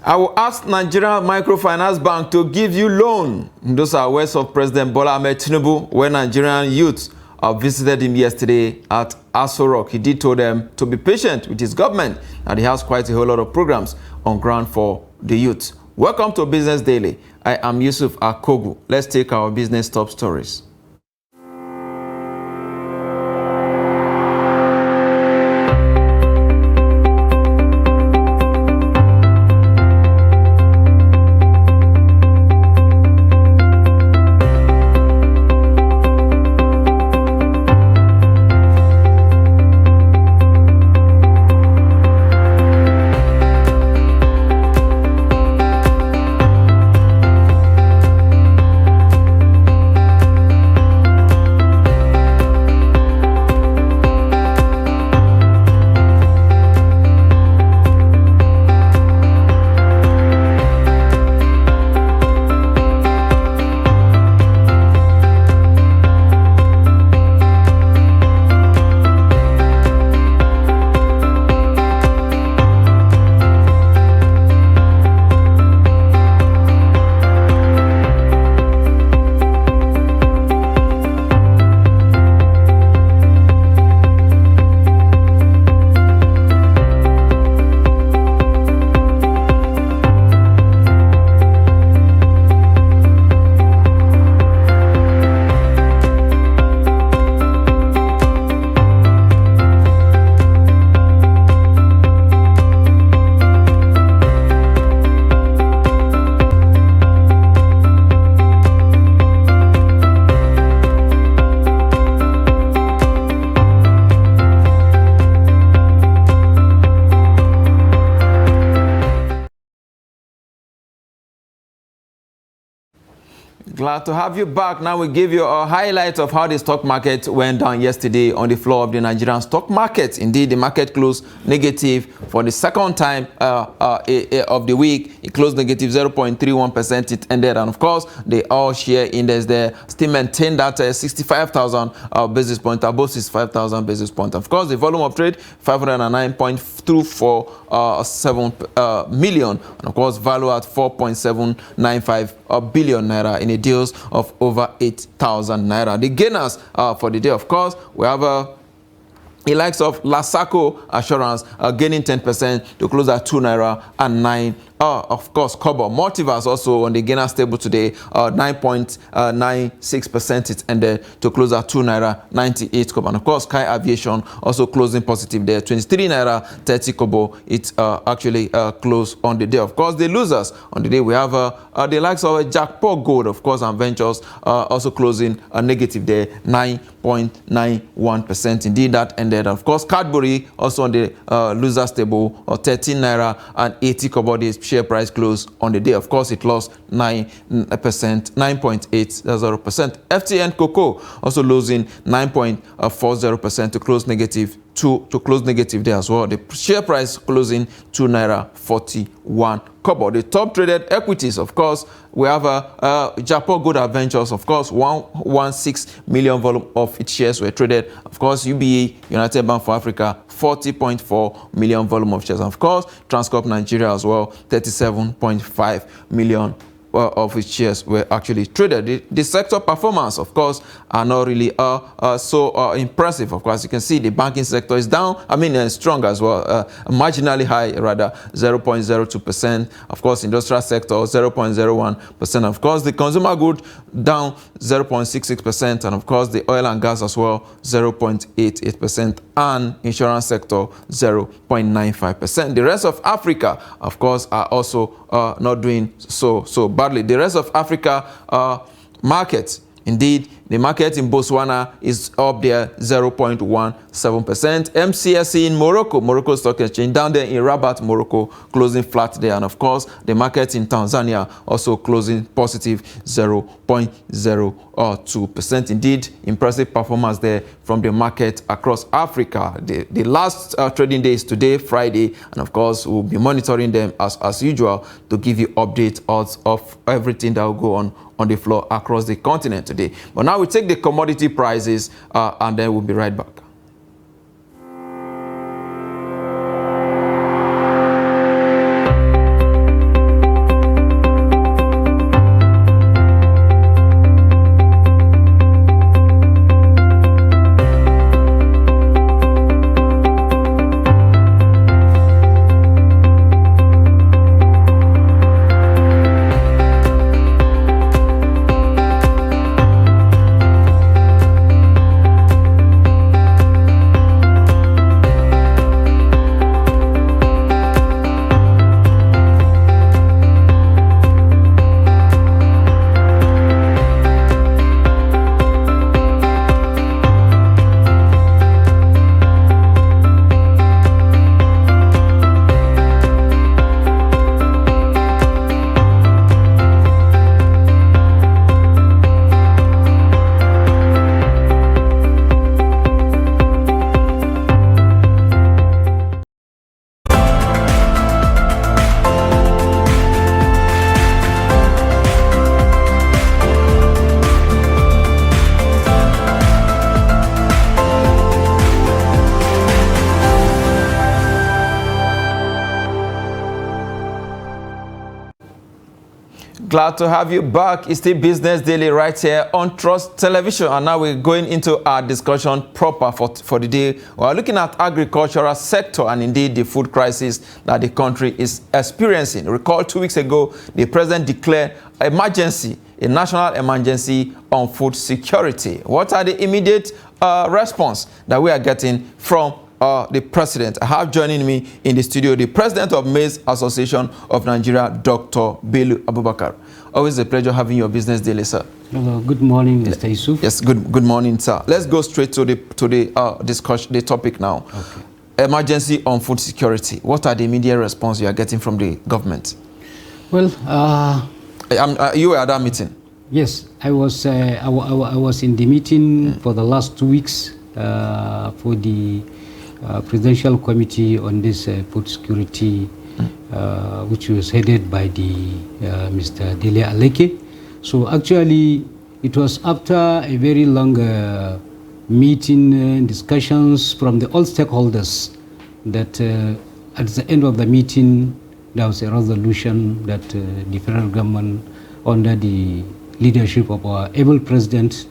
I will ask Nigeria Microfinance Bank to give you loan. Those are words of President Bola Ahmed Tinubu when Nigerian youths visited him yesterday at Aso Rock. He did tell them to be patient with his government, and he has quite a whole lot of programs on ground for the youth. Welcome to Business Daily. I am Yusuf Akogu. Let's take our business top stories. Glad to have you back. Now we give you a highlight of how the stock market went down yesterday on the floor of the Nigerian stock market. Indeed, the market closed negative for the second time of the week. It closed negative 0.31%. It ended, and of course, the all-share index there still maintained that 65,000 basis point, above 65,000 basis point. Of course, the volume of trade 509.247 million, and of course, value at 4.795 billion naira in a deals of over 8,000 naira. The gainers for the day, of course, we have the likes of Lasako Assurance gaining 10% to close at 2 naira and 9. Of course, Kobo Multiverse also on the gainer stable today, 9.96%. It ended to close at 2 naira 98 kobo. And of course, Sky Aviation also closing positive there, 23 naira 30 kobo. It actually closed on the day. Of course, the losers on the day, we have the likes of Jackpot Gold, of course, and Ventures also closing a negative there, 9.91%. Indeed, that ended. Of course, Cadbury also on the loser stable, 13 naira and 80 kobo. The share price closed on the day. Of course, it lost 9.80%. FTN Cocoa also losing 9.40% to close negative. To close negative there as well. The share price closing 2 naira 41 kobo. The top traded equities, of course, we have Japan Good Adventures, of course, 116 million volume of its shares were traded. Of course, UBA, United Bank for Africa, 40.4 million volume of shares. And of course, Transcorp Nigeria as well, 37.5 million of its shares were actually traded. The sector performance, of course, are not really so impressive. Of course, you can see the banking sector is down. I mean, strong as well, marginally high, rather 0.02%. Of course, industrial sector 0.01%. Of course, the consumer good down 0.66%, and of course, the oil and gas as well 0.88%, and insurance sector 0.95%. The rest of Africa, of course, are also not doing so badly. The rest of Africa markets, indeed, the market in Botswana is up there 0.17%. MCSE in Morocco Stock Exchange down there in Rabat, Morocco, closing flat there. And of course, the market in Tanzania also closing positive 0.02%. Indeed, impressive performance there from the market across Africa. The last trading day is today, Friday, and of course, we'll be monitoring them as usual to give you updates of everything that will go on the floor across the continent today. But now we take the commodity prices and then we'll be right back. Glad to have you back. It's still Business Daily right here on Trust Television. And now we're going into our discussion proper for the day. We're looking at agricultural sector and indeed the food crisis that the country is experiencing. Recall 2 weeks ago, the president declared emergency, a national emergency on food security. What are the immediate response that we are getting from the president? I have joining me in the studio the president of Maize Association of Nigeria, Dr. Bello Abubakar. Always a pleasure having your Business Daily, sir. Hello, good morning, Mr. Yusuf. Yes, good morning, sir. Let's go straight to the discussion, the topic now. Okay. Emergency on food security. What are the immediate response you are getting from the government? Well, you were at that meeting. Yes, I was in the meeting for the last 2 weeks for the Presidential Committee on this food security, which was headed by the Mr. Dele Aleke. So actually, it was after a very long meeting, discussions from the all stakeholders that at the end of the meeting, there was a resolution that the federal government, under the leadership of our able president,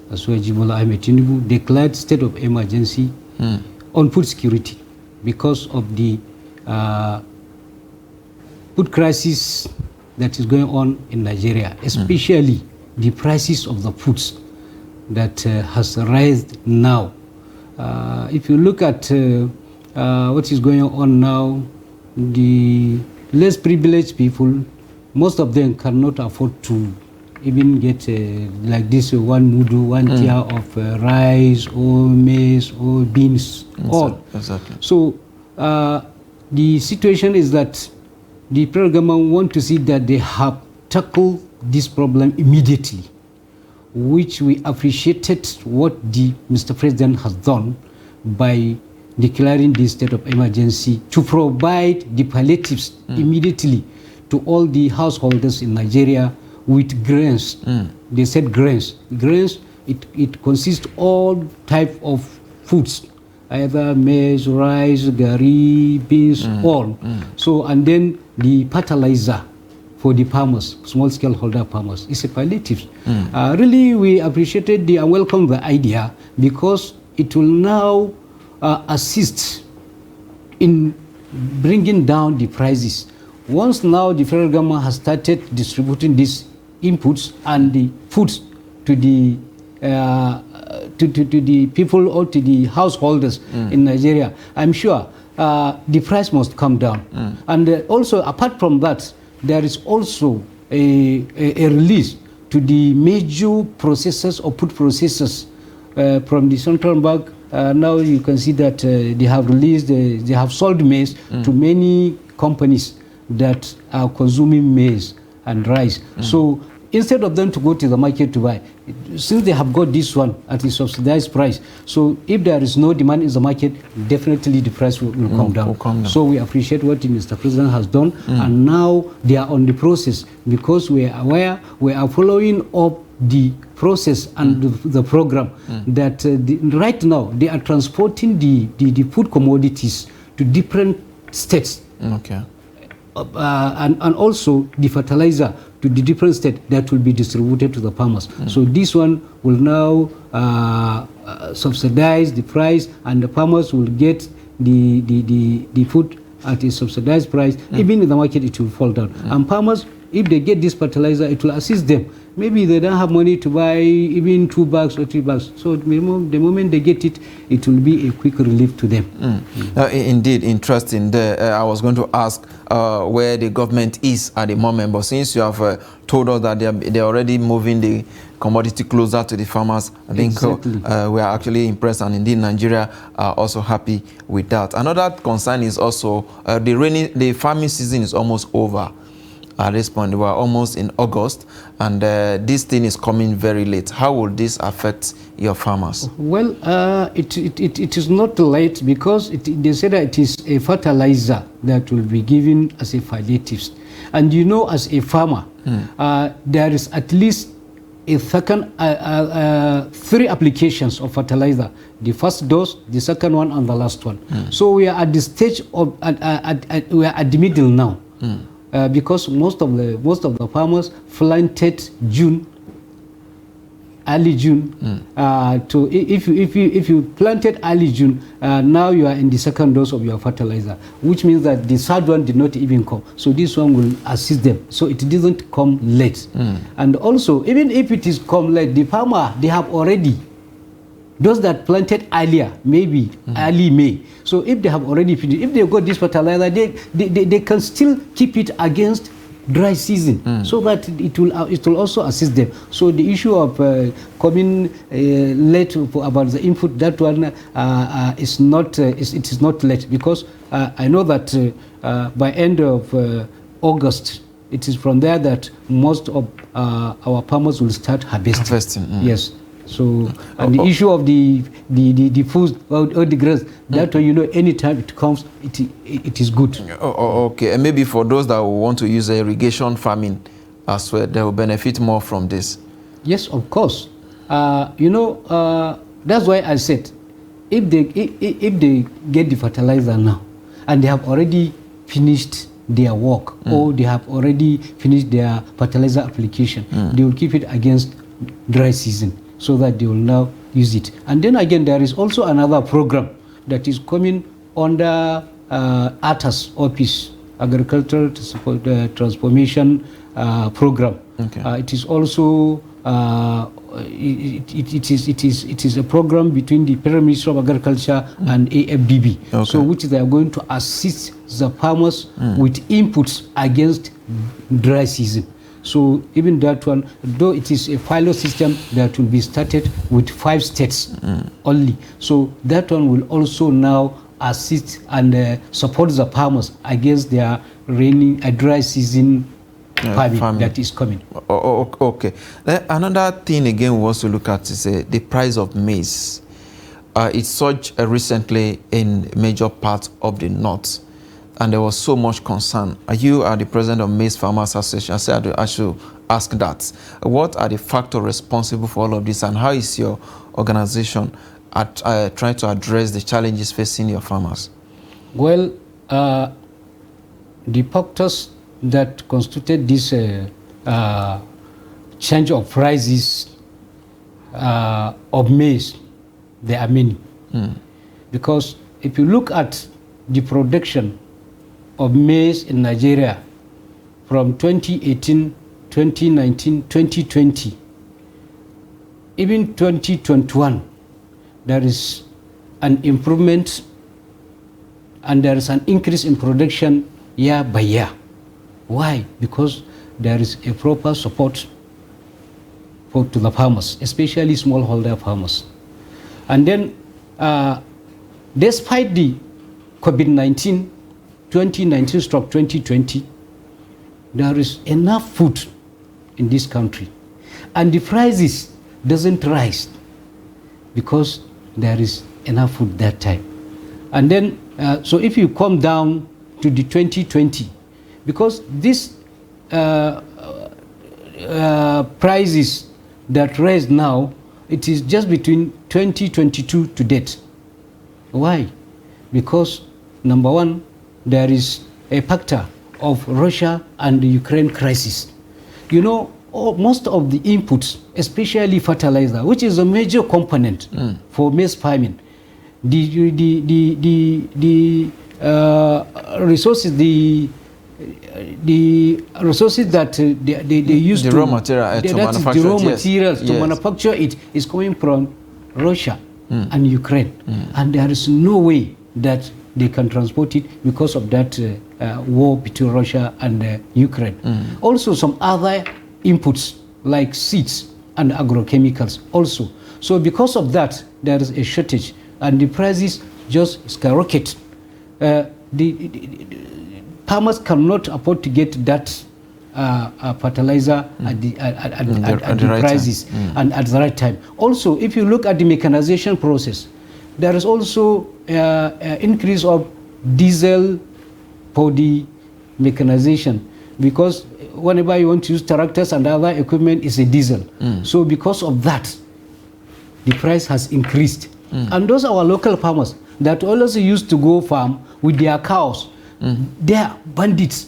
Bola Ahmed Tinubu, declared state of emergency on food security because of the food crisis that is going on in Nigeria, especially the prices of the foods that has risen now. If you look at what is going on now, the less privileged people, most of them cannot afford to even get like this one mudu, one tier of rice or maize or beans, all. Exactly. So the situation is that the federal government want to see that they have tackled this problem immediately, which we appreciated what the Mr. President has done by declaring this state of emergency to provide the palliatives immediately to all the householders in Nigeria with grains. They said grains. Grains, it consists all type of foods, either maize, rice, gari, beans, all. So, and then the fertilizer for the farmers, small-scale holder farmers, is a palliative. Really, we appreciated and welcome the idea because it will now assist in bringing down the prices. Once now the federal government has started distributing these inputs and the foods to the people or to the householders in Nigeria, I'm sure the price must come down. And also, apart from that, there is also a release to the major processors or food processors from the central bank. Now you can see that they have released, they have sold maize to many companies that are consuming maize and rice. So instead of them to go to the market to buy, since they have got this one at a subsidized price, so if there is no demand in the market, definitely the price will come down. So we appreciate what Mr. President has done, and now they are on the process because we are aware, we are following up the process and the program that right now they are transporting the food commodities to different states. Okay. And also the fertilizer to the different states that will be distributed to the farmers. So this one will now subsidize the price, and the farmers will get the food at a subsidized price. Even in the market, it will fall down. And farmers, if they get this fertilizer, it will assist them. Maybe they don't have money to buy even 2 bags or 3 bags. So the moment they get it, it will be a quick relief to them. Indeed, interesting. I was going to ask where the government is at the moment, but since you have told us that they're already moving the commodity closer to the farmers, I think we are actually impressed, and indeed Nigeria are also happy with that. Another concern is also the farming season is almost over. At this point, we are almost in August, and this thing is coming very late. How will this affect your farmers? Well, it is not late because they say that it is a fertilizer that will be given as a palliative. And you know, as a farmer, there is at least a second, 3 applications of fertilizer. The first dose, the second one, and the last one. So we are at the stage of, we are at the middle now. because most of the farmers planted early June. If you planted early June, now you are in the second dose of your fertilizer, which means that the third one did not even come. So this one will assist them. So it doesn't come late. And also, even if it is come late, the farmer, they have already, those that planted earlier, maybe early May. So if they have already finished, if they got this fertilizer, they can still keep it against dry season, so that it will also assist them. So the issue of coming late about the input, that one is not it is not late, because I know that by end of August, it is from there that most of our farmers will start harvesting. Yes. So and the issue of the food or the grass, that one, you know, anytime it comes, it is good. Okay, and maybe for those that want to use irrigation farming as well, they will benefit more from this. Yes, of course. You know, that's why I said, if they get the fertilizer now, and they have already finished their work, or they have already finished their fertilizer application, they will keep it against dry season, so that they will now use it. And then again, there is also another program that is coming under ATA's office, Agricultural Transformation Program. Okay. It is also it is a program between the Federal Ministry of Agriculture and AFDB. Okay. So which they are going to assist the farmers with inputs against dry season. So even that one, though it is a pilot system that will be started with 5 states only, so that one will also now assist and support the farmers against their dry season farming that is coming. Okay. Another thing again we also look at is the price of maize. It surged recently in major parts of the north, and there was so much concern. You are the president of Maize Farmers Association. I should ask that. What are the factors responsible for all of this, and how is your organization trying to address the challenges facing your farmers? Well, the factors that constituted this change of prices of maize, there are many. Because if you look at the production of maize in Nigeria from 2018, 2019, 2020, even 2021, there is an improvement and there is an increase in production year by year. Why? Because there is a proper support to the farmers, especially smallholder farmers. And then, despite the COVID-19, 2019/2020, there is enough food in this country, and the prices doesn't rise because there is enough food that time. And then, so if you come down to the 2020, because this prices that rise now, it is just between 2022 to date. Why? Because number one, there is a factor of Russia and the Ukraine crisis. You know, most of the inputs, especially fertilizer, which is a major component for maize farming, the resources that they use the raw material to manufacture, the raw materials to manufacture it is coming from Russia and Ukraine, and there is no way that they can transport it because of that war between Russia and Ukraine. Also, some other inputs like seeds and agrochemicals also. So because of that, there is a shortage, and the prices just skyrocket. The farmers cannot afford to get that fertilizer at the right prices and at the right time. Also, if you look at the mechanization process, there is also increase of diesel for the mechanization, because whenever you want to use tractors and other equipment, is a diesel. So because of that, the price has increased. And those are our local farmers that always used to go farm with their cows. They are bandits.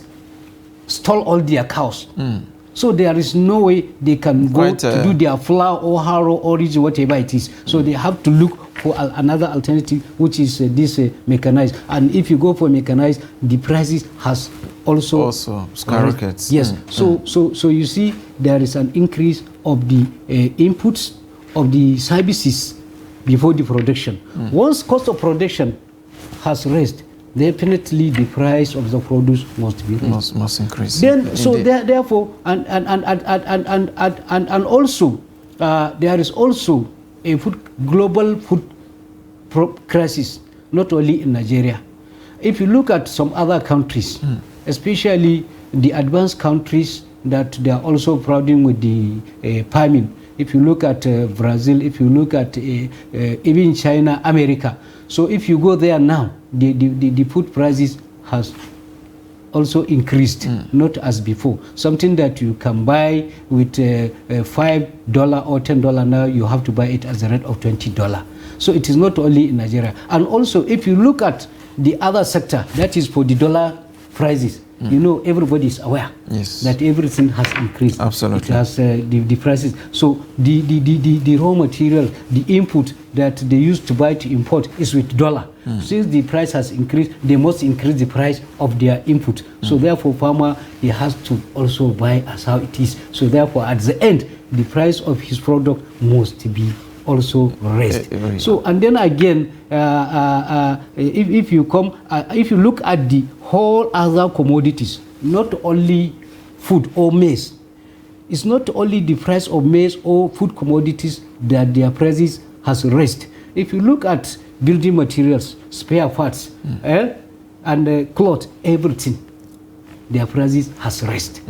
stole all their cows. So there is no way they can go to do their flour or harrow or whatever it is. So they have to look for another alternative, which is this mechanized. And if you go for mechanized, the prices has also skyrockets. Yes. So you see there is an increase of the inputs of the services before the production. Once cost of production has raised, definitely the price of the produce must be raised. Must increase. Then, so therefore, and also there is also a global food crisis, not only in Nigeria. If you look at some other countries, especially the advanced countries, that they are also prouding with the farming. If you look at Brazil, if you look at even China, America. So if you go there now, the food prices has also increased, not as before. Something that you can buy with $5 or $10 now, you have to buy it at the rate of $20. So it is not only in Nigeria. And also, if you look at the other sector, that is for the dollar prices, you know, everybody is aware that everything has increased. Absolutely. It has the prices. So the raw material, the input that they used to buy to import is with dollar. Since the price has increased, they must increase the price of their input. So therefore, farmer, he has to also buy as how it is. So therefore, at the end, the price of his product must be also raised. So, and then again, if you look at the whole other commodities, not only food or maize, it's not only the price of maize or food commodities that their prices has raised. If you look at building materials, spare parts, and cloth, everything, their prices has raised.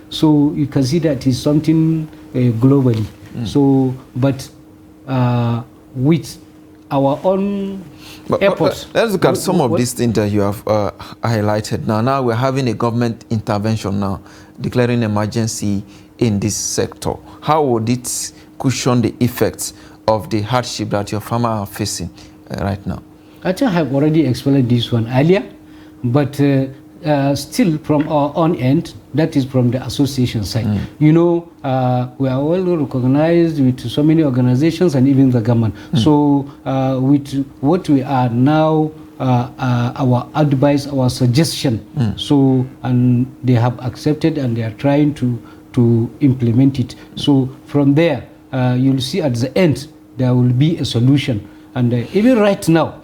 So you can see that is something globally. So, but with our own efforts. Let's look at some of these things that you have highlighted. Now we're having a government intervention now, declaring emergency in this sector. How would it cushion the effects of the hardship that your farmers are facing right now? I think I have already explained this one earlier, but still from our own end, that is from the association side. You know, we are well recognized with so many organizations and even the government. So with what we are now, our advice, our suggestion, so, and they have accepted and they are trying to implement it. So from there, you'll see at the end, there will be a solution. And even right now,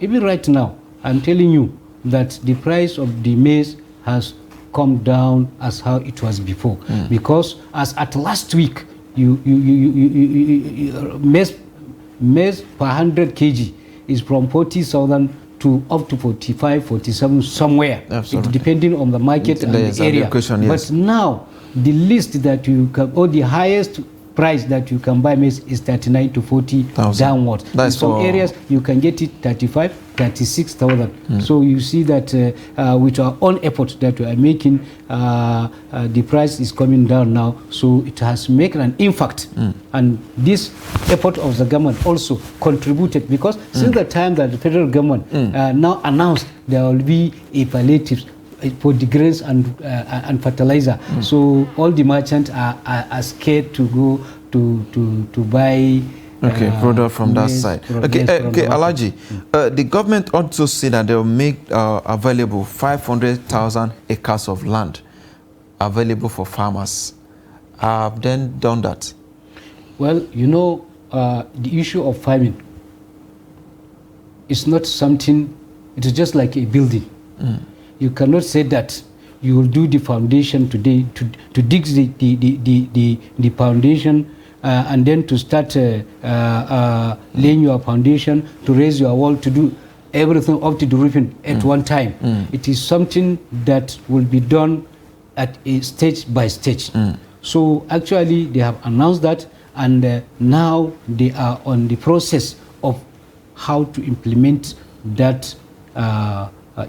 I'm telling you that the price of the maize has come down as how it was before, because as at last week, maize per 100 kg is from 40,000 to up to 45, 47 somewhere, depending on the market and the area. But now the least that you can, or the highest price that you can buy maize is 39 to 40,000 downwards. In some areas you can get it 35, 36,000. So you see that with our own effort that we are making, the price is coming down now. So it has made an impact, and this effort of the government also contributed, because since the time that the federal government now announced there will be a palliative for the grains and fertilizer. So all the merchants are scared to go to buy product from that side. Alhaji, the government also said that they will make available 500,000 acres of land available for farmers. Have then done that? Well, you know, the issue of farming is not something, it is just like a building. You cannot say that you will do the foundation today, to dig the foundation, and then to start laying your foundation, to raise your wall, to do everything up to the roofing at one time. It is something that will be done at a stage by stage. So actually they have announced that, and now they are on the process of how to implement that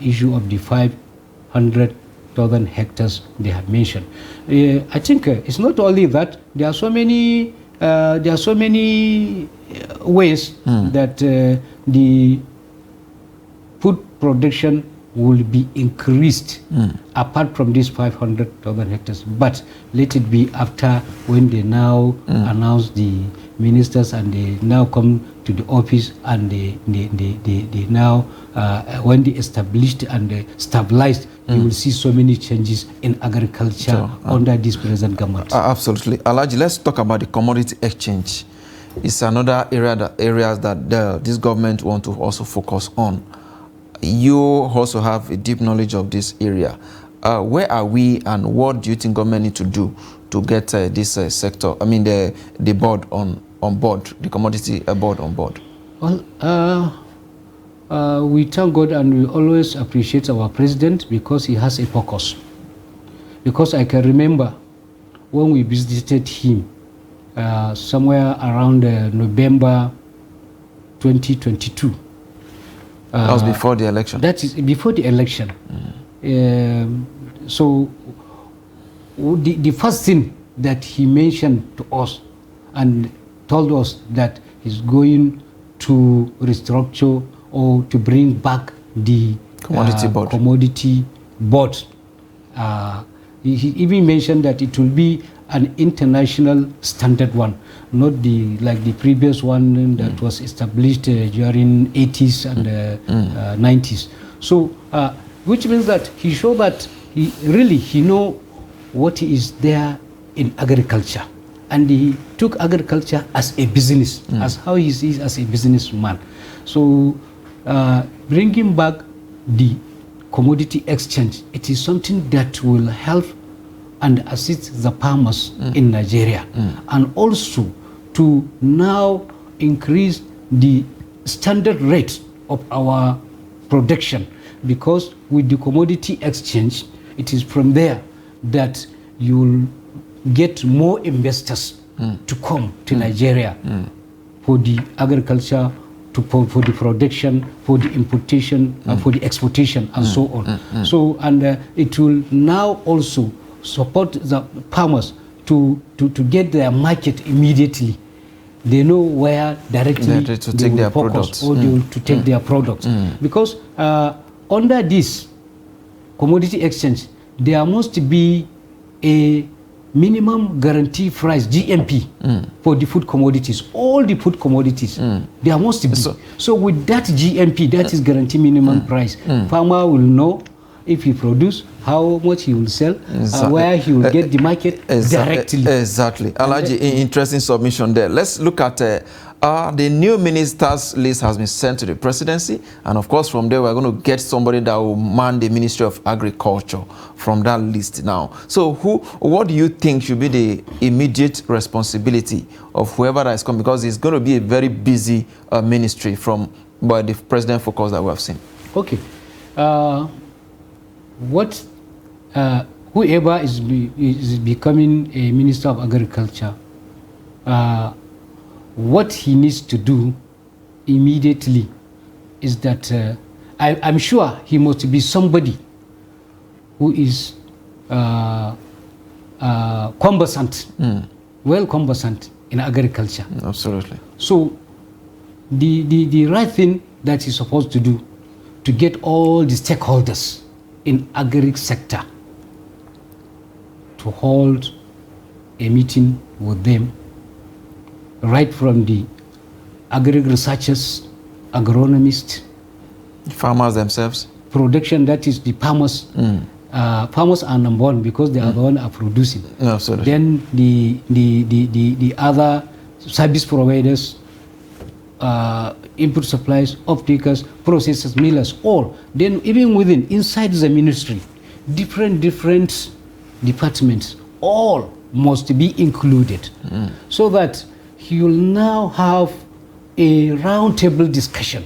issue of the 500,000 hectares they have mentioned. I think it's not only that. There are so many ways that the food production will be increased apart from these 500,000 hectares. But let it be after when they now announce the ministers and they now come to the office and they now, when they established and they stabilized, you will see so many changes in agriculture under this present government. Absolutely. Alhaji, let's talk about the commodity exchange. It's another areas that this government want to also focus on. You also have a deep knowledge of this area. Where are we, and what do you think government need to do to get this sector, I mean the board on board, the commodity board on board? Well, we thank God and we always appreciate our president because he has a focus. Because I can remember when we visited him somewhere around November 2022. That was before the election. That is before the election. So the first thing that he mentioned to us and told us that he's going to restructure or to bring back the commodity board. He even mentioned that it will be an international standard one, not like the previous one that was established during 80s and 90s. So, which means that he showed that he know what is there in agriculture, and he took agriculture as a business, as how he sees as a businessman. So, bringing back the commodity exchange, it is something that will help and assist the farmers in Nigeria, and also to now increase the standard rate of our production, because with the commodity exchange, it is from there that you'll get more investors to come to Nigeria for the agriculture, for the production, for the importation, for the exportation, and so on. So, and it will now also support the farmers to get their market immediately. They know where directly to take their products, or to take their products. Because under this commodity exchange, there must be a minimum guarantee price, GMP, for the food commodities, all the food commodities. There must be. So with that GMP, that is guarantee minimum price, farmer will know if he produce, how much he will sell, where he will get the market directly. Exactly. Alhaji, interesting submission there. Let's look at the new ministers list has been sent to the presidency, and of course from there we're going to get somebody that will man the Ministry of Agriculture from that list now. So what do you think should be the immediate responsibility of whoever that is coming, because it's going to be a very busy ministry from by the president focus that we have seen? Okay. Whoever is becoming a Minister of Agriculture, what he needs to do immediately is that I'm sure he must be somebody who is conversant, well conversant in agriculture. Absolutely. So the right thing that he's supposed to do, to get all the stakeholders in agri sector to hold a meeting with them, right from the agri researchers, agronomists, farmers themselves, production, that is the farmers. Farmers are number one because they are the one are producing. Absolutely. Then the other service providers, input supplies, off-takers, processors, millers, all. Then even within, inside the ministry, different departments, all must be included, so that he will now have a roundtable discussion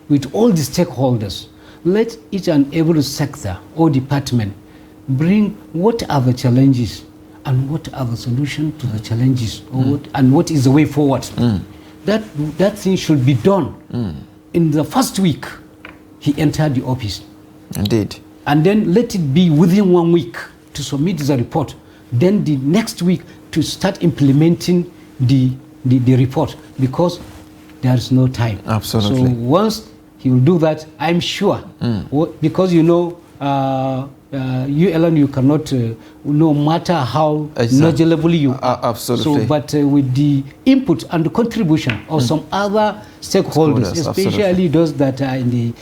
with all the stakeholders. Let each and every sector or department bring what are the challenges and what are the solutions to the challenges, or what is the way forward. That thing should be done in the first week he entered the office. Indeed. And then let it be within 1 week to submit the report. Then the next week to start implementing the report, because there is no time. Absolutely. So once he will do that, I'm sure. Because you know, you alone, you cannot, no matter how knowledgeable you are. Absolutely. So, but with the input and the contribution of some other stakeholders, especially those that are in the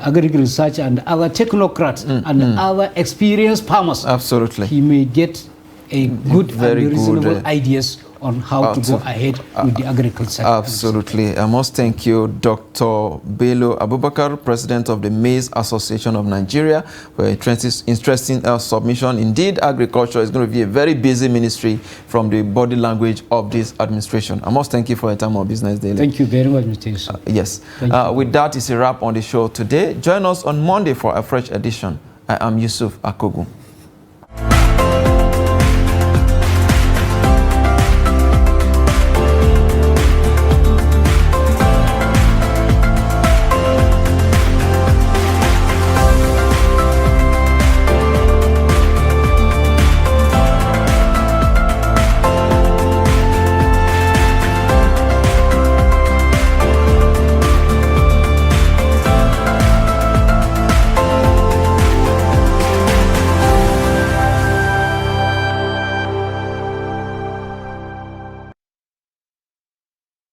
agricultural research and other technocrats and other experienced farmers, absolutely, he may get a good and reasonable ideas on how to go ahead with the agriculture. Absolutely. I must thank you, Dr. Bello Abubakar, President of the Maize Association of Nigeria, for an interesting submission. Indeed, agriculture is going to be a very busy ministry from the body language of this administration. I must thank you for your time on Business Daily. Thank you very much, Mr. Yusuf. Yes. With that, it's a wrap on the show today. Join us on Monday for a fresh edition. I am Yusuf Akogu.